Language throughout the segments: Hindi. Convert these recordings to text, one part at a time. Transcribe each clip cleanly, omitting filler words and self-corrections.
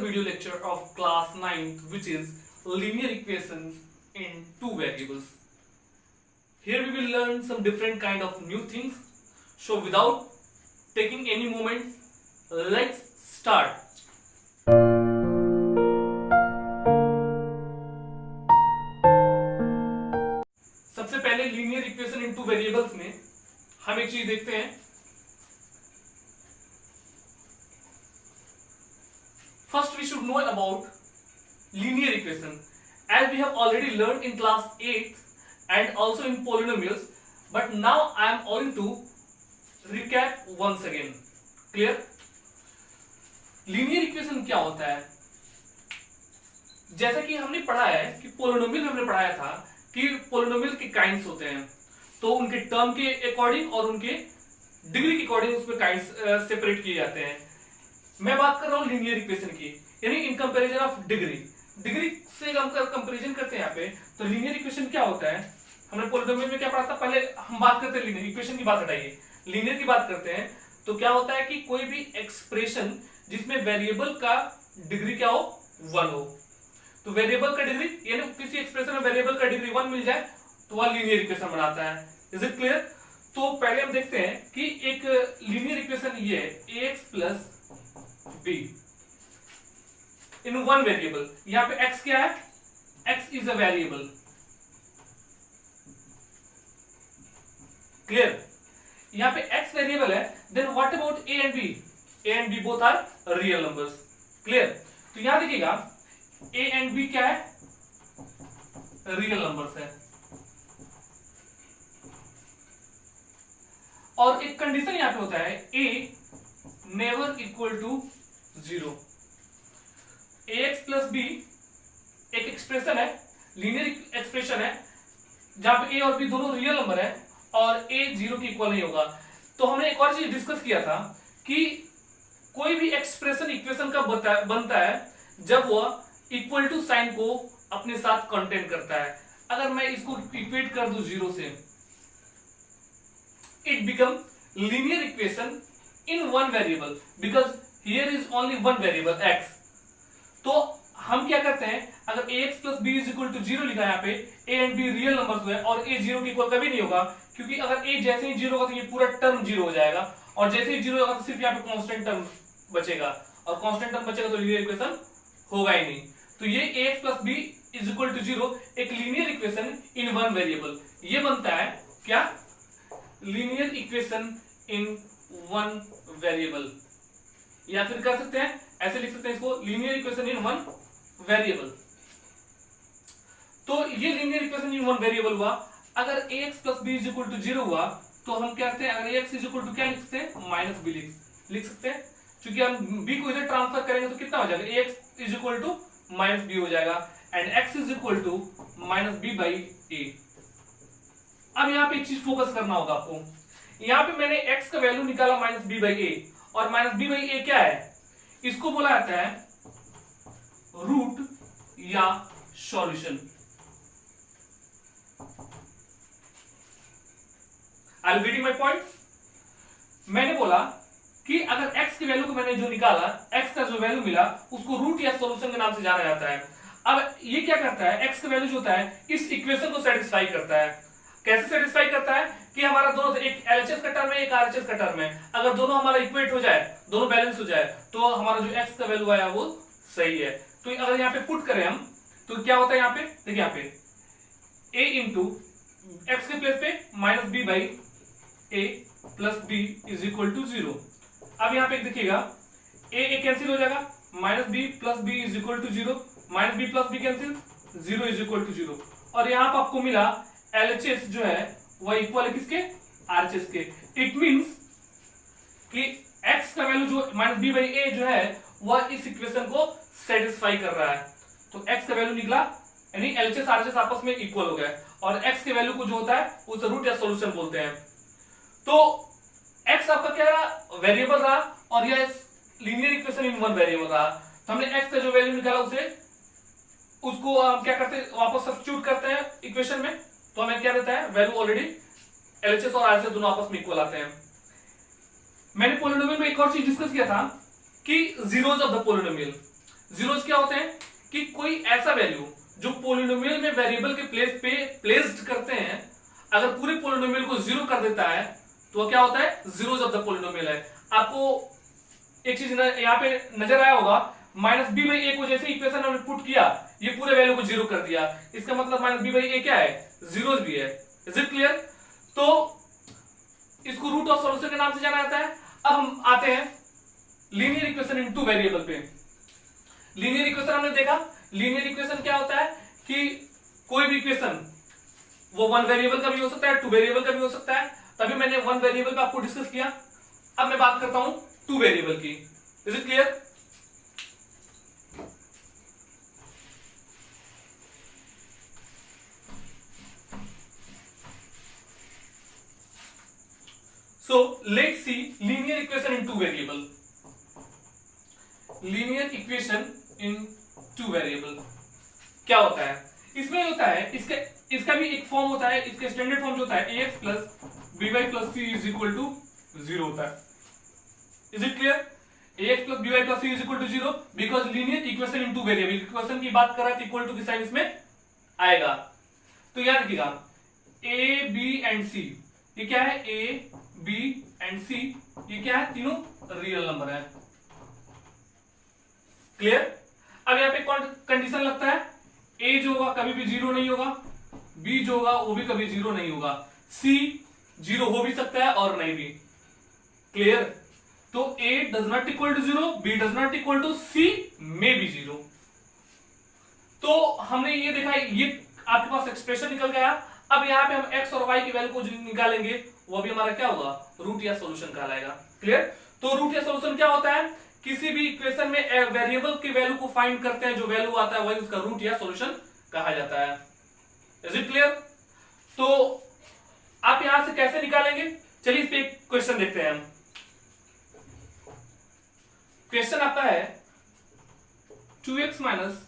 video lecture of class 9th, which is linear equations in two variables. Here we will learn some different kind of new things. So without taking any moment, let's start. सबसे पहले linear equation in two variables में हम एक चीज देखते हैं. First we should know about linear equation, as we have already learned in class 8 and also in polynomials, but now I am going to recap once again. Clear? Linear equation क्या होता है? जैसा कि हमने पढ़ा है कि पोलिनोमियल में हमने पढ़ाया था कि पोलिनोमियल के काइंड्स होते हैं, तो उनके टर्म के अकॉर्डिंग और उनके डिग्री के अकॉर्डिंग उसमें काइंड्स सेपरेट किए जाते हैं. मैं बात कर रहा हूं लीनियर इक्वेशन की, यानी इन कंपैरिजन ऑफ डिग्री से हम कंपैरिजन करते हैं यहाँ पे. तो लीनियर इक्वेशन क्या होता है? हमने पोलिनोमियल में क्या पढ़ा था? पहले हम बात करते हैं लीनियर इक्वेशन की बात हटाइए, लीनियर की बात करते हैं. तो क्या होता है कि कोई भी एक्सप्रेशन जिसमें वेरिएबल का डिग्री क्या हो? 1 हो. तो वेरिएबल का डिग्री यानी किसी एक्सप्रेशन में वेरिएबल का डिग्री 1 मिल जाए तो वह लीनियर इक्वेशन बनाता है. Is it clear? तो पहले हम देखते हैं कि एक लीनियर इक्वेशन ये है ax plus b in one variable. यहां पे x क्या है? x is a variable. Clear? यहां पे x वेरिएबल है. Then what about a and b? a and b both are real numbers. Clear? तो यहां देखिएगा a एंड b क्या है? रियल नंबर्स है. और एक कंडीशन यहां पे होता है a never equal to 0. ax plus b एक एक्सप्रेशन है, लीनियर एक्सप्रेशन है, जहां पे a और b दोनों रियल नंबर है और a 0 के इक्वल नहीं होगा. तो हमने एक और चीज डिस्कस किया था कि कोई भी एक्सप्रेशन इक्वेशन का बनता है जब वह इक्वल टू साइन को अपने साथ कंटेन करता है. अगर मैं इसको इक्वेट कर दूं 0 से, it become linear equation in one variable because here is only one variable x. तो हम क्या करते हैं, अगर ax plus b is equal to 0 लिखा है यहाँ पे, a and b real numbers हुए और a 0 के इक्वल कभी नहीं होगा, क्योंकि अगर a जैसे ही 0 होगा तो ये पूरा टर्म 0 हो जाएगा और जैसे ही 0 होगा तो सिर्फ यहाँ पे कांस्टेंट टर्म बचेगा और कांस्टेंट टर्म बचेगा तो लीनियर इक्वेशन होगा ही नहीं. तो ये ax plus b is equal to 0 एक लीनियर इक्वेशन इन वन वेरिएबल. ये बनता है क्या? लीनियर इक्वेशन इन वन वेरिएबल. या फिर कर सकते हैं ऐसे लिख सकते हैं इसको, लीनियर इक्वेशन इन वन वेरिएबल. तो ये लीनियर इक्वेशन इन वन वेरिएबल हुआ. अगर ax plus b is equal to 0 हुआ तो हम क्या करते हैं, अगर ax is equal to क्या लिख सकते हैं? माइनस b लिख सकते हैं, क्योंकि हम b को इधर ट्रांसफर करेंगे तो कितना हो जाएगा? ax is equal to minus b हो जाएगा and x is equal to minus b by a. अब यहाँ पे एक चीज फोकस करना होगा आपको. यहाँ पे मैंने x का वैल्यू निकाला माइनस b by a, और माइनस b by a क्या है? इसको बोला जाता है रूट या solution. Are you getting my point? मैंने बोला कि अगर x के वैल्यू को मैंने जो निकाला, x का जो वैल्यू मिला उसको रूट या सॉल्यूशन के नाम से जाना जाता है. अब ये क्या करता है, x का वैल्यू जो होता है इस इक्वेशन को सेटिस्फाई करता है. कैसे सेटिस्फाई करता है कि हमारा दोनों से एक LHS का टर्म है, एक RHS का टर्म है, अगर दोनों हमारा इक्वेट हो जाए, दोनों बैलेंस हो जाए, तो हमारा जो x का वैल्यू आया वो सही है. तो अगर यहाँ पे पुट करें हम तो क्या होता है यहाँ पे? देखिए यहाँ पे a इंटू एक्स के प्लेस पे minus b by a plus b is equal to 0. अब यहाँ पे देखिएगा a कैंसिल हो जाएगा, minus b plus b is equal to 0, minus b plus b cancel, 0 is equal to 0. और यहाँ पर आपको मिला LHS जो है वह इक्वल है किसके? RHS के. इट मींस कि x का वैल्यू जो माइनस b बाई a जो है वह इस इक्वेशन को सेटिस्फाई कर रहा है. तो x का वैल्यू निकला, यानी LHS RHS आपस में इक्वल हो गए और x के वैल्यू को जो होता है उसे रूट या सॉल्यूशन बोलते हैं. तो x आपका क्या रहा? वेरिएबल रहा और यह लीनियर इक्वेशन इन वन वेरिएबल रहा. तो हमने x का जो वैल्यू निकाला उसको हम क्या करते हैं, वापस सब्स्टिट्यूट करते हैं इक्वेशन में, तो हमें क्या देता है? वैल्यू ऑलरेडी LHS और RHS दोनों आपस में इक्वल आते हैं. मैंने पोलिनोमियल में एक और चीज डिस्कस किया था कि zeros of the polynomial. Zeros क्या होते हैं कि कोई ऐसा वैल्यू जो पोलिनोमियल में वेरिएबल के प्लेस पे प्लेस्ड करते हैं, अगर पूरे पोलिनोमियल को जीरो कर देता है तो वो क्या होता है, जीरोस ऑफ द पोलिनोमियल है। आपको एक चीज यहाँ पे नजर आया होगा, माइनस बी बाई ए को जैसे इक्वेशन हमने पुट किया, ये पूरे वैल्यू को जीरो कर दिया, इसका मतलब माइनस बी बाई ए क्या है, जीरोस भी है। Is it clear? तो इसको रूट ऑफ सॉल्यूशन के नाम से जाना जाता है। अब हम आते हैं linear equation in two variable पे। लीनियर इक्वेशन हमने देखा, लीनियर इक्वेशन क्या होता है कि कोई भी इक्वेशन वो वन वेरिएबल का भी हो सकता है, टू वेरिएबल का भी हो सकता है। तभी मैंने वन वेरिएबल का आपको डिस्कस किया। अब मैं बात करता हूं टू वेरिएबल की। Is it clear? So let's see linear equation in two variable. Linear equation in two variable क्या होता है? इसमें होता है इसका भी एक फॉर्म होता है, इसका स्टैंडर्ड फॉर्म जो होता है ax plus by plus c is equal to zero होता है। Is it clear? ax plus by plus c is equal to zero because linear equation in two variable, इक्वेशन की बात कर रहा है इक्वल टू की साइन इसमें आएगा। तो याद रखिएगा a b एंड c, ये क्या है, a b एंड c, ये क्या है, तीनों रियल नंबर है। क्लियर? अब यहाँ पे कौन कंडीशन लगता है, a जो होगा कभी भी जीरो नहीं होगा, b जो होगा वो भी कभी जीरो नहीं होगा, c जीरो हो भी सकता है और नहीं भी। क्लियर? तो a does not equal to zero, b does not equal to c may be zero. तो हमने ये देखा, ये आपके पास एक्सप्रेशन निकल गया। अब यहाँ पे हम x और y की वैल्यू को जो निकालेंगे वो भी हमारा क्या होगा, रूट या सॉल्यूशन कहलाएगा। क्लियर? तो रूट या सॉल्यूशन क्या होता है, किसी भी इक्वेशन में वेरिएबल की वैल्यू को फाइंड करते हैं, जो वैल्यू आता है वही उसका रूट या सॉल्यूशन कहा जाता है। Is it clear? तो आप यहां से कैसे निकालेंगे, चलिए इस पे एक क्वेश्चन देखते हैं हम। क्वेश्चन आपका है 2x minus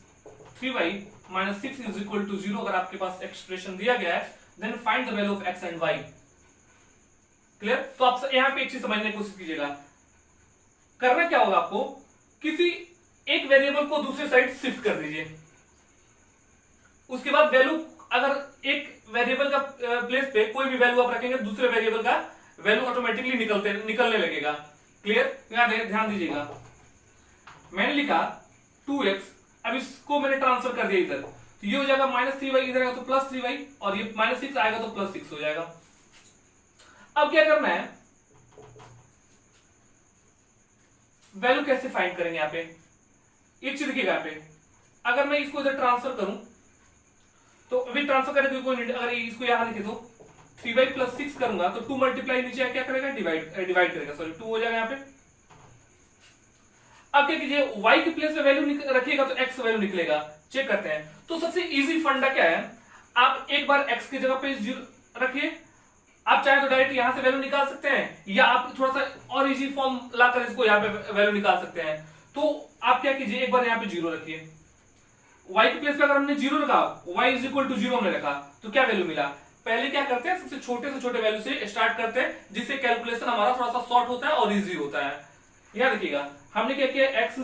3y minus 6 is equal to 0। अगर आपके पास एक्सप्रेशन दिया गया है then find the value of x and y। Clear? तो आप यहां पे एक चीज समझने की कोशिश कीजिएगा। करना क्या होगा, आपको किसी एक वेरिएबल को दूसरे साइड शिफ्ट कर दीजिए। उसके बाद वैल्यू, अगर एक वेरिएबल का प्लेस पे कोई भी वैल्यू आप रखेंगे, दूसरे वेरिएबल का वैल्यू ऑटोमेटिकली निकलने लगेगा। क्लियर? यहां ध्यान दीजिएगा, मैंने लिखा 2x, अब इसको मैंने ट्रांसफर कर दिया इधर, तो ये हो जाएगा -3y, इधर आएगा तो +3y, और ये -6 आएगा तो +6 हो जाएगा। अब क्या करना है, वैल्यू कैसे फाइंड करेंगे यहाँ पे, एक चीज देखिएगा यहाँ पे, अगर मैं इसको इधर ट्रांसफर करूं तो अभी ट्रांसफर करने की कोई नहीं, अगर इसको यहां लिखे तो 3y + 6 करूंगा तो 2 मल्टीप्लाई नीचे क्या करेगा, डिवाइड करेगा, सॉरी 2 हो जाएगा यहाँ पे। अब क्या कीजिए, y के प्लेस पे वैल्यू रखिएगा तो x वैल्यू निकलेगा। चेक करते हैं। तो सबसे इजी फंडा क्या है, आप एक बार x की जगह पे 0 रखिए, आप चाहे तो डायरेक्ट यहां से वैल्यू निकाल सकते हैं, या आप थोड़ा सा और इजी फॉर्म लाकर इसको यहां पे वैल्यू निकाल सकते हैं। तो आप क्या कीजिए, एक बार यहां पे 0 रखिए, y के प्लेस पे अगर हमने 0 रखा, y = 0 हमने रखा, तो क्या वैल्यू मिला। पहले क्या करते हैं, सबसे छोटे से छोटे वैल्यू से स्टार्ट करते हैं, जिससे कैलकुलेशन हमारा थोड़ा सा शॉर्ट होता है और इजी होता है। याद रखिएगा, हमने क्या किया, x =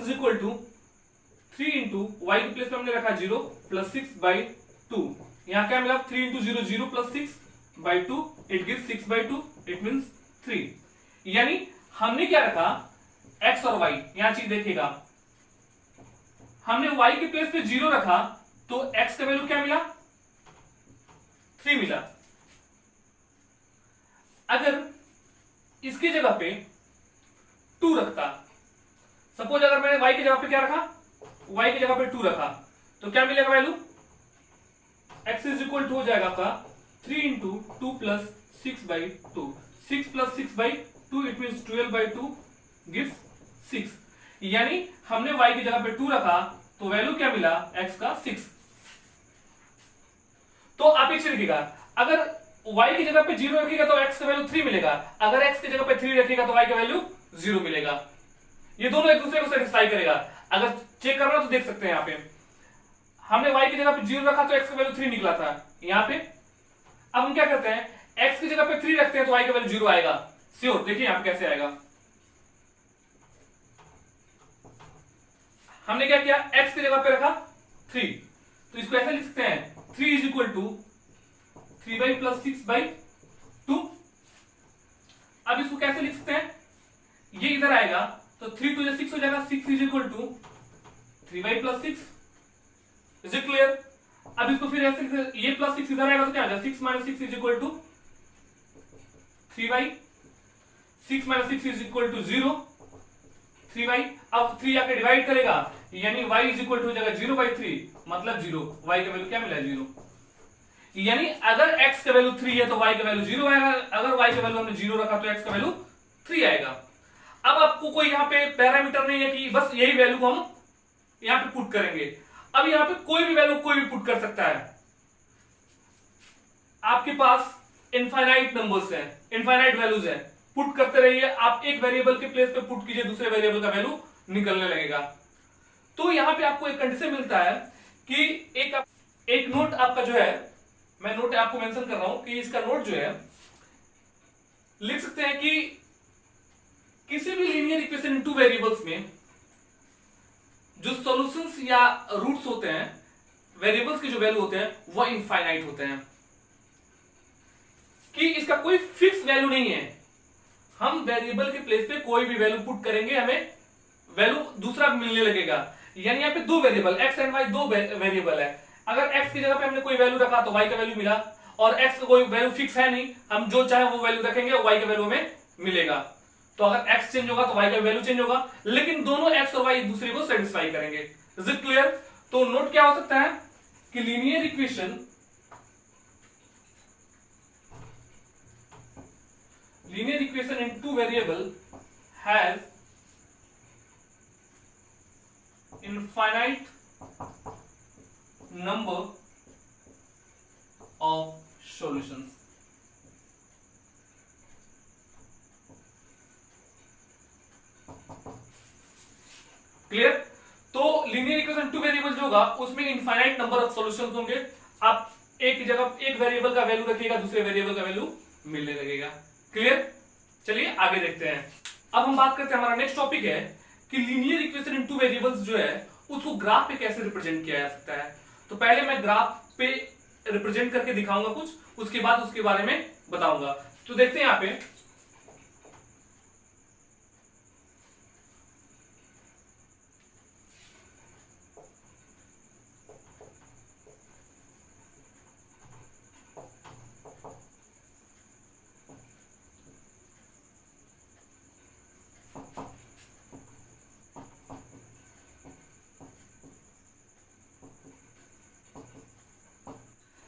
3 इंटू y के प्लेस पे हमने रखा 0 + 6/2, यहां क्या मिला, 3 × 0 0 + 6/2, इट गिव्स 6/2, इट मींस 3। यानी हमने क्या रखा, x और y, यहां चीज देखिएगा, हमने y के प्लेस पे 0 रखा तो x का वैल्यू क्या मिला, 3 मिला। अगर इसकी जगह पे 2 रखता, सपोज अगर मैंने y की जगह पे क्या रखा, y की जगह पे 2 रखा, तो क्या मिलेगा वैल्यू, x = हो जाएगा आपका 3 × 2 + 6/2, 6 + 6/2, इट मींस 12/2 गिव्स 6। यानी हमने y की जगह पे 2 रखा तो वैल्यू क्या मिला, x का 6। तो आप एक चीज लिखिएगा, अगर y की जगह पे 0 रखिएगा तो x का वैल्यू 3 मिलेगा, अगर x की जगह पे 3 रखिएगा तो y का वैल्यू 0 मिलेगा। ये दोनों एक दूसरे को सेटिस्फाई करेगा। अगर चेक करना तो देख सकते हैं, यहाँ पे हमने y की जगह पे 0 रखा तो x का वैल्यू 3 निकला था यहाँ पे। अब हम क्या करते हैं, x की जगह पे 3 रखते हैं तो y का वैल्यू 0 आएगा, श्योर। देखिए यहाँ पे कैसे आएगा, हमने क्या किया, x की जगह पे रखा 3, तो इसको ऐसे लिख सकते हैं 3 is equal to 3y plus 6/2। अब इसको कैसे लिख सकते हैं, ये इधर आएगा तो 3 to 6 हो जाएगा, 6 is equal to 3y plus 6। Is it clear? अब इसको फिर ऐसे ये प्लस 6 इधर आएगा तो क्या आ जाएगा, 6 minus 6 is equal to 3y, 6 minus 6 is equal to 0, 3y। अब 3 आके डिवाइड करेगा यानी y इज इक्वल टू हो जाएगा 0/3, मतलब 0। y का वैल्यू क्या मिला, 0। यानी अगर x का वैल्यू 3 है तो y का वैल्यू 0 आएगा, अगर y का वैल्यू हमने 0 रखा तो x का वैल्यू 3 आएगा। अब आपको कोई यहाँ पे पैरामीटर नहीं है कि बस यही वैल्यू को हम यहाँ पे पुट करेंगे। अब यहाँ पे कोई भी वैल्यू कोई भी पुट कर सकता है। आपके पास इनफाइनाइट नंबर्स हैं, इनफाइनाइट वैल्यूज हैं, पुट करते रहिए। आप एक वेरिएबल के प्लेस पे पुट कीजिए, दूसरे वेरिएबल का वैल्यू निकलने लगेगा। तो यहां पे आपको एक कंडीशन मिलता है कि एक नोट आपका जो है, मैं नोट आपको मेंशन कर रहा हूं कि इसका नोट जो है लिख सकते हैं कि किसी भी linear equation in two variables में जो सॉल्यूशंस या रूट्स होते हैं, वेरिएबल्स के जो वैल्यू होते हैं वो इनफाइनाइट होते हैं, कि इसका कोई फिक्स वैल्यू नहीं है। हम वेरिएबल के प्लेस पे कोई भी वैल्यू पुट करेंगे, हमें वैल्यू दूसरा मिलने लगेगा। यानी यहाँ पे दो वेरिएबल x एंड y दो वेरिएबल है। अगर x की जगह पे हमने कोई वैल्यू रखा तो y का वैल्यू मिला, और x का कोई वैल्यू फिक्स है नहीं, हम जो चाहे वो वैल्यू रखेंगे, y का वैल्यू हमें मिलेगा। तो अगर x चेंज होगा तो y का वैल्यू चेंज होगा, लेकिन दोनों x और y एक दूसरे को सेटिस्फाई करेंगे। Is it clear? तो नोट क्या हो सकता है कि linear equation in two variable has infinite number of solutions। Clear? तो लीनियर इक्वेशन टू वेरिएबल जो होगा उसमें इनफाइनाइट नंबर ऑफ सॉल्यूशंस होंगे। आप एक जगह एक वेरिएबल का वैल्यू रखिएगा, दूसरे वेरिएबल का वैल्यू मिलने लगेगा। क्लियर? चलिए आगे देखते हैं। अब हम बात करते हैं, हमारा नेक्स्ट टॉपिक है कि linear equation in two variables जो है उसको ग्राफ पे कैसे रिप्रेजेंट किया जा सकता है। तो पहले मैं ग्राफ पे रिप्रेजेंट करके दिखाऊंगा कुछ, उसके बाद उसके बारे में बताऊंगा। तो देखते हैं यहां पे,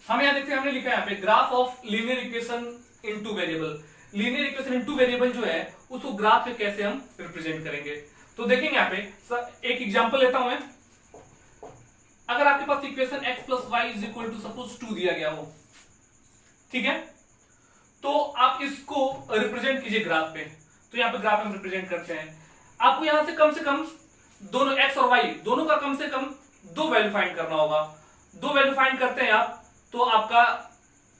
हम यहां देखते हैं, हमने लिखा है यहां पे graph of linear equation in two variable. Linear equation in two variable जो है उसको ग्राफ पे कैसे हम रिप्रेजेंट करेंगे। तो देखेंगे यहां पे एक एग्जांपल लेता हूं मैं। अगर आपके पास equation x plus Y is equal to suppose 2 दिया गया हो, ठीक है, तो आप इसको रिप्रेजेंट कीजिए ग्राफ पे। तो यहां पे ग्राफ में रिप्रेजेंट करते हैं। आपको यहां से कम दोनों x और y दोनों का कम से कम दो वैल्यू फाइंड करना होगा। दो वैल्यू फाइंड करते हैं आप तो आपका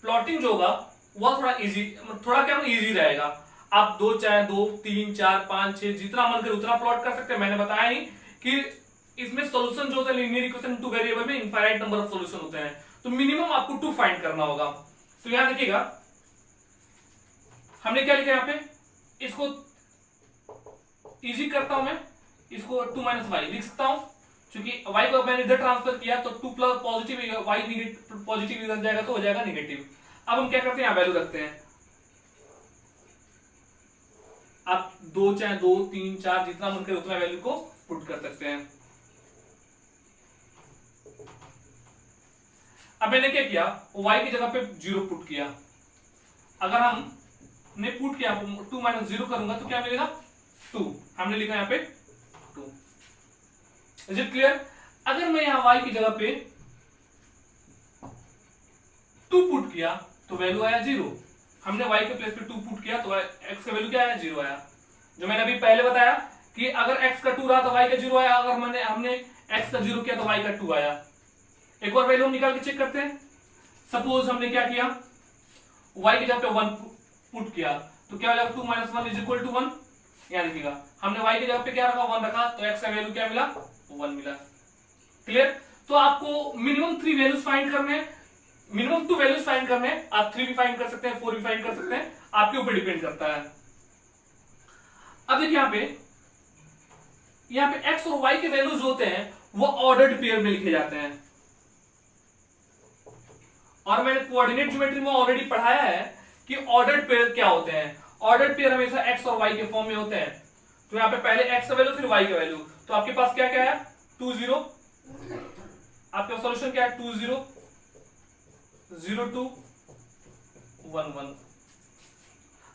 प्लॉटिंग जो होगा वह थोड़ा इजी, थोड़ा क्या इजी रहेगा। आप दो चाहे 2 3 4 5 6 जितना मन करे उतना प्लॉट कर सकते हैं। मैंने बताया ही कि इसमें सॉल्यूशन जो होता है लीनियर इक्वेशन टू वेरिएबल में इनफाइनाइट नंबर ऑफ सॉल्यूशन होते हैं, तो मिनिमम आपको 2 फाइंड करना होगा। तो यहां देखिएगा हमने क्या लिखा, यहां पे इसको इजी करता हूं मैं, इसको 2 माइनस वाई लिख सकता हूं, क्योंकि y को मैंने इधर ट्रांसफर किया तो 2 प्लस पॉजिटिव y पॉजिटिव इधर जाएगा तो हो जाएगा नेगेटिव। अब हम क्या करते हैं, यहां वैल्यू रखते हैं। आप 2 चाहे 2 3 4 जितना मन करे उतना वैल्यू को पुट कर सकते हैं। अब मैंने क्या किया, y की जगह पे 0 पुट किया। अगर हमने पुट किया 2 माइनस 0 करूंगा तो क्या मिलेगा, 2। हमने लिखा यहां पे 2। Is it clear? अगर मैं यहां y की जगह पे 2 पुट किया तो वैल्यू आया 0। हमने y के प्लेस पे 2 पुट किया तो x का वैल्यू क्या आया, 0 आया। जो मैंने अभी पहले बताया कि अगर x का 2 रहा तो y का 0 आया, अगर हमने x का 0 किया तो y का 2 आया। एक और वैल्यू हम निकाल के चेक करते हैं। सपोज हमने क्या किया, y की जगह पे 1 पुट किया तो क्या हो जाएगा, 2 माइनस 1 इज इक्वल टू 1। यहां देखिएगा हमने y की जगह पे क्या रखा, 1 रखा, तो x का वैल्यू क्या मिला, 1 मिला। क्लियर? तो आपको मिनिमम 3 वैल्यूज फाइंड करने हैं, मिनिमम 2 वैल्यूज फाइंड करने हैं। आप 3 भी फाइंड कर सकते हैं, 4 भी फाइंड कर सकते हैं, आपके ऊपर डिपेंड करता है। अब देखिए यहां पे x और y के वैल्यूज होते हैं वो ऑर्डर्ड पेयर में लिखे जाते हैं, और मैंने कोऑर्डिनेट ज्योमेट्री में ऑलरेडी पढ़ाया है कि ऑर्डर्ड पेयर क्या होते हैं। ऑर्डर्ड पेयर हमेशा x और y के फॉर्म में होते हैं। तो यहां पे पहले x का वैल्यू फिर y का वैल्यू, तो आपके पास क्या क्या है 2 0, आपका सॉल्यूशन क्या है 2 0 0 2 1 1।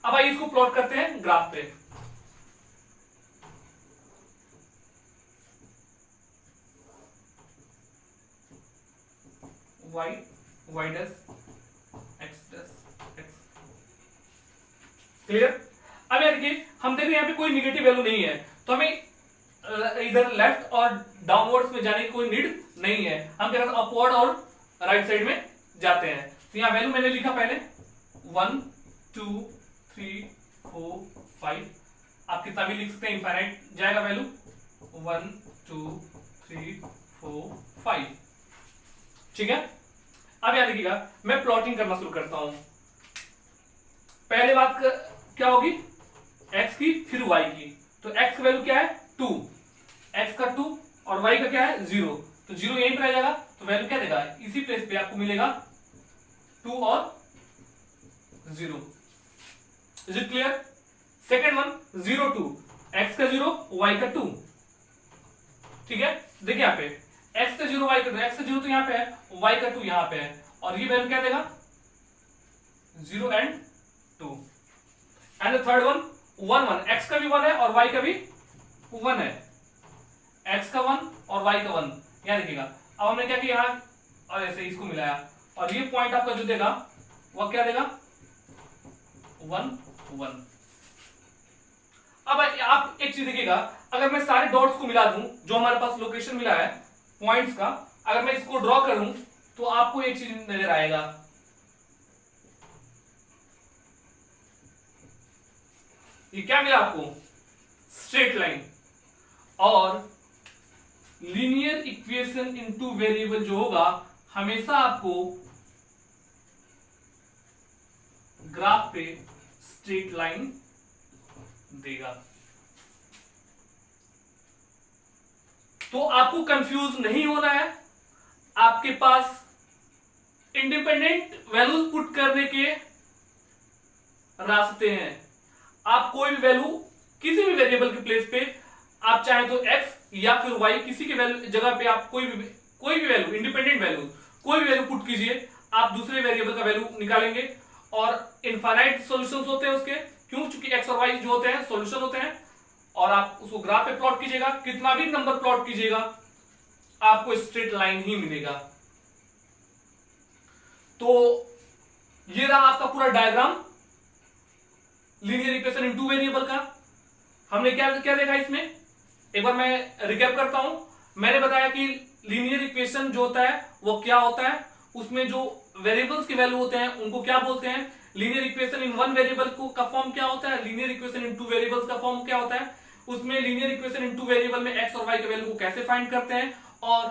अब आइए इसको प्लॉट करते हैं ग्राफ पे। y dash x dash x। Clear? अब यार देखिए हम देख रहे हैं यहाँ पे कोई निगेटिव वैल्यू नहीं है, तो हमें इधर लेफ्ट और डाउनवर्ड्स में जाने की कोई नीड नहीं है। हम क्या करते हैं अपवर्ड और राइट साइड में जाते हैं। तो यहाँ वैल्यू मैंने लिखा पहले 1 2 3 4 5, आप कितना भी लिख सकते हैं, इनफाइनाइट जाएगा वैल्यू 1 2 3 4 5। ठीक है? अब याद रखिएगा मैं प्लॉटिंग करना शुरू करता हूं। पहले बात क्या होगी x की फिर y की। तो x का वैल्यू क्या है 2, x का 2 और y का क्या है 0, तो 0 यहीं पर आ जाएगा, तो वैल्यू क्या देगा इसी प्लेस पे आपको मिलेगा 2 और 0। Is it clear? Second one 0 2, x का 0 y का 2। ठीक है? देखिए यहाँ पे x का 0 y का 2, x का 0 तो यहाँ पे है, y का 2 यहाँ पे है, और ये वैल्यू क्या देगा 0 and 2। And the third one 1 1, x का भी 1 है और y का भी 1 है, x का 1 और y का 1। यहाँ देखिएगा अब हमने क्या किया यहाँ और ऐसे इसको मिलाया, और ये पॉइंट आपका जो देगा वह क्या देगा 1 1। अब आप एक चीज देखिएगा, अगर मैं सारे डॉट्स को मिला दूं जो हमारे पास लोकेशन मिला है पॉइंट्स का, अगर मैं इसको ड्रॉ करूं तो आपको एक चीज नजर आएगा, ये क्या मिला आपको स्ट्रेट लाइन। और लीनियर इक्वेशन इनटू वेरिएबल जो होगा हमेशा आपको ग्राफ पे स्ट्रेट लाइन देगा। तो आपको कंफ्यूज नहीं होना है, आपके पास इंडिपेंडेंट वैल्यूज पुट करने के रास्ते हैं। आप कोई भी वैल्यू किसी भी वेरिएबल के प्लेस पे आप चाहे तो x या फिर y किसी के वैल्यू जगह पे आप कोई भी वैल्यू इंडिपेंडेंट वैल्यू कोई भी वैल्यू पुट कीजिए, आप दूसरे वेरिएबल का वैल्यू निकालेंगे। और इनफाइनाइट सॉल्यूशंस होते हैं उसके, क्यों? चूंकि x और y जो होते हैं सॉल्यूशन होते हैं, और आप उसको ग्राफ पे प्लॉट कीजिएगा, कितना भी नंबर प्लॉट कीजिएगा आपको स्ट्रेट लाइन ही मिलेगा। तो ये रहा आपका पूरा diagram linear equation in two variable का। हमने क्या क्या देखा इसमें, एक बार मैं रिकैप करता हूं। मैंने बताया कि लीनियर इक्वेशन जो होता है वो क्या होता है, उसमें जो वेरिएबल्स के वैल्यू होते हैं उनको क्या बोलते हैं। लीनियर इक्वेशन इन वन वेरिएबल को का फॉर्म क्या होता है, linear equation in two variables का फॉर्म क्या होता है, उसमें linear equation in two variable में एक्स और वाई के वैल्यू को कैसे फाइंड करते हैं, और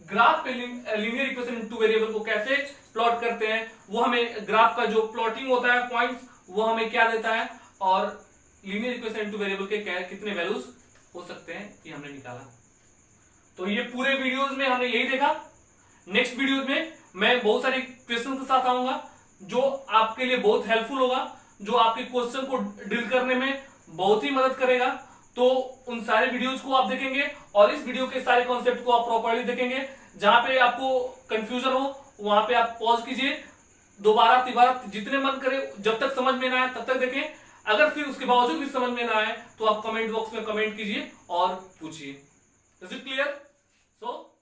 ग्राफ पे linear equation in two variable को कैसे प्लॉट करते हैं, वो हमें ग्राफ का जो प्लॉटिंग होता है पॉइंट्स वो हमें क्या देता है, और linear equation in two variable के कितने वैल्यूज हो सकते हैं ये हमने निकाला। तो ये पूरे वीडियोस में हमने यही देखा। नेक्स्ट वीडियो में मैं बहुत सारे क्वेश्चन के साथ आऊंगा जो आपके लिए बहुत हेल्पफुल होगा, जो आपके क्वेश्चन को डील करने में बहुत ही मदद करेगा। तो उन सारे वीडियोस को आप देखेंगे और इस वीडियो के सारे कॉन्सेप्ट को आप प्रॉपर्ली देखेंगे। जहां पे आपको कंफ्यूजन हो वहां पे आप पॉज कीजिए, दोबारा तिबारा जितने मन करे, जब तक समझ में ना आए तब तक देखें। अगर फिर उसके बावजूद भी समझ में ना आए तो आप कमेंट बॉक्स में कमेंट कीजिए और पूछिए। Is it clear? सो